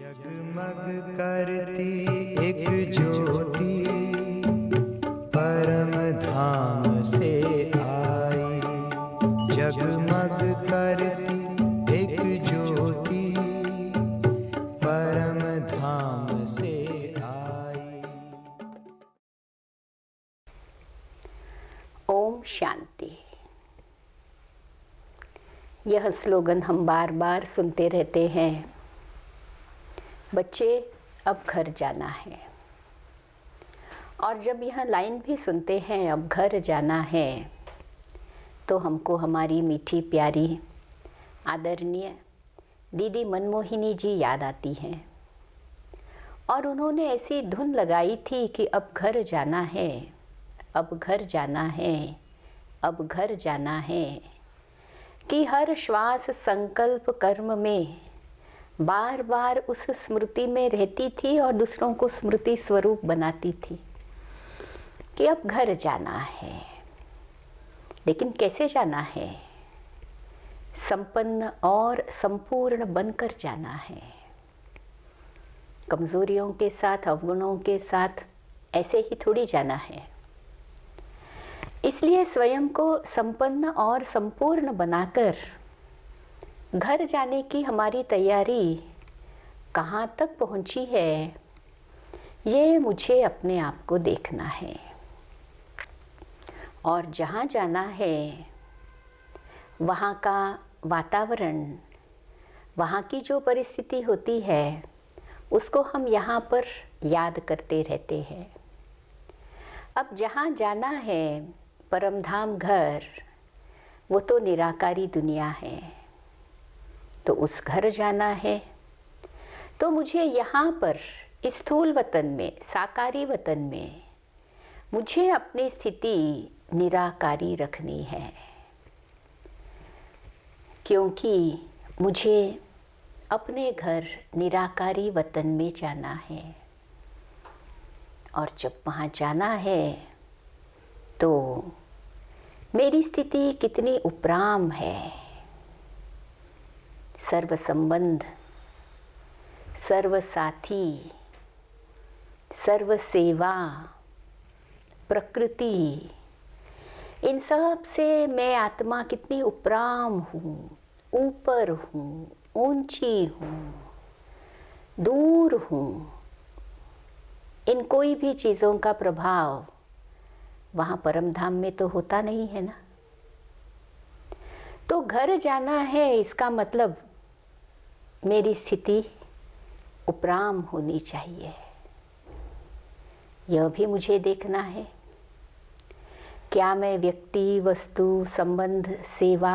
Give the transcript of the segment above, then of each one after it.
जगमग करती एक ज्योति परम धाम से आई। जगमग करती एक ज्योति परम धाम से आई। ओम शांति। यह स्लोगन हम बार बार सुनते रहते हैं। बच्चे, अब घर जाना है। और जब यह लाइन भी सुनते हैं, अब घर जाना है, तो हमको हमारी मीठी प्यारी आदरणीय दीदी मनमोहिनी जी याद आती हैं। और उन्होंने ऐसी धुन लगाई थी कि अब घर जाना है, अब घर जाना है, अब घर जाना है, कि हर श्वास संकल्प कर्म में बार बार उस स्मृति में रहती थी और दूसरों को स्मृति स्वरूप बनाती थी कि अब घर जाना है। लेकिन कैसे जाना है? संपन्न और संपूर्ण बनकर जाना है। कमजोरियों के साथ, अवगुणों के साथ ऐसे ही थोड़ी जाना है। इसलिए स्वयं को संपन्न और संपूर्ण बनाकर घर जाने की हमारी तैयारी कहाँ तक पहुँची है, ये मुझे अपने आप को देखना है। और जहाँ जाना है वहाँ का वातावरण, वहाँ की जो परिस्थिति होती है, उसको हम यहाँ पर याद करते रहते हैं। अब जहाँ जाना है, परमधाम घर, वो तो निराकारी दुनिया है। तो उस घर जाना है तो मुझे यहाँ पर स्थूल वतन में, साकारी वतन में, मुझे अपनी स्थिति निराकारी रखनी है। क्योंकि मुझे अपने घर निराकारी वतन में जाना है। और जब वहाँ जाना है तो मेरी स्थिति कितनी उपराम है। सर्व संबंध, सर्व साथी, सर्व सेवा, प्रकृति, इन सब से मैं आत्मा कितनी उपराम हूँ, ऊपर हूँ, ऊंची हूँ, दूर हूँ। इन कोई भी चीज़ों का प्रभाव वहाँ परमधाम में तो होता नहीं है ना। तो घर जाना है, इसका मतलब मेरी स्थिति उपराम होनी चाहिए। यह भी मुझे देखना है। क्या मैं व्यक्ति, वस्तु, संबंध, सेवा,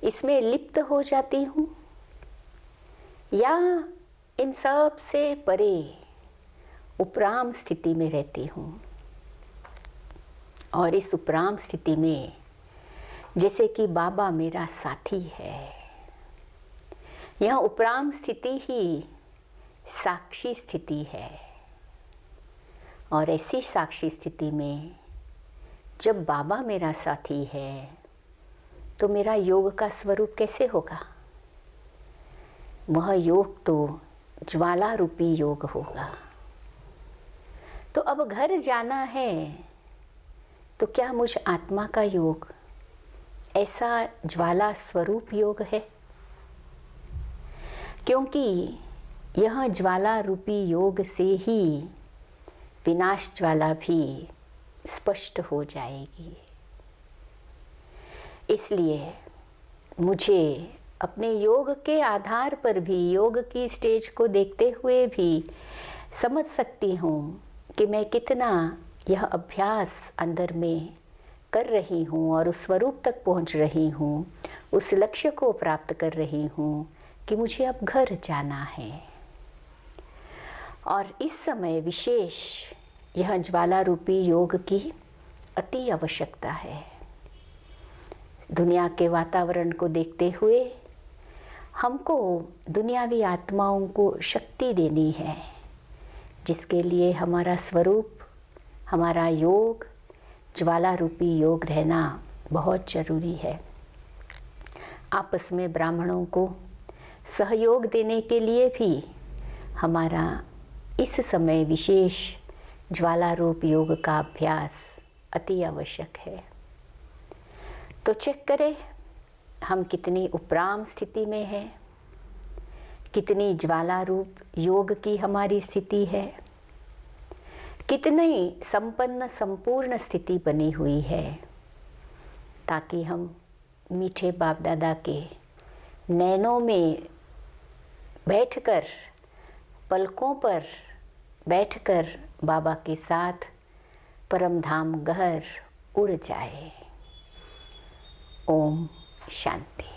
इसमें लिप्त हो जाती हूँ, या इन सब से परे उपराम स्थिति में रहती हूँ। और इस उपराम स्थिति में जैसे कि बाबा मेरा साथी है, यह उपराम स्थिति ही साक्षी स्थिति है। और ऐसी साक्षी स्थिति में जब बाबा मेरा साथी है तो मेरा योग का स्वरूप कैसे होगा? वह योग तो ज्वाला रूपी योग होगा। तो अब घर जाना है तो क्या मुझ आत्मा का योग ऐसा ज्वाला स्वरूप योग है? क्योंकि यह ज्वाला रूपी योग से ही विनाश ज्वाला भी स्पष्ट हो जाएगी। इसलिए मुझे अपने योग के आधार पर भी, योग की स्टेज को देखते हुए भी समझ सकती हूँ कि मैं कितना यह अभ्यास अंदर में कर रही हूँ और उस स्वरूप तक पहुँच रही हूँ, उस लक्ष्य को प्राप्त कर रही हूँ कि मुझे अब घर जाना है। और इस समय विशेष यह ज्वाला रूपी योग की अति आवश्यकता है। दुनिया के वातावरण को देखते हुए हमको दुनियावी आत्माओं को शक्ति देनी है, जिसके लिए हमारा स्वरूप, हमारा योग, ज्वाला रूपी योग रहना बहुत जरूरी है। आपस में ब्राह्मणों को सहयोग देने के लिए भी हमारा इस समय विशेष ज्वाला रूप योग का अभ्यास अति आवश्यक है। तो चेक करें हम कितनी उपराम स्थिति में हैं, कितनी ज्वाला रूप योग की हमारी स्थिति है, कितनी संपन्न संपूर्ण स्थिति बनी हुई है, ताकि हम मीठे बाप दादा के नैनों में बैठकर, पलकों पर बैठकर बाबा के साथ परम धाम गहर उड़ जाए। ओम शांति।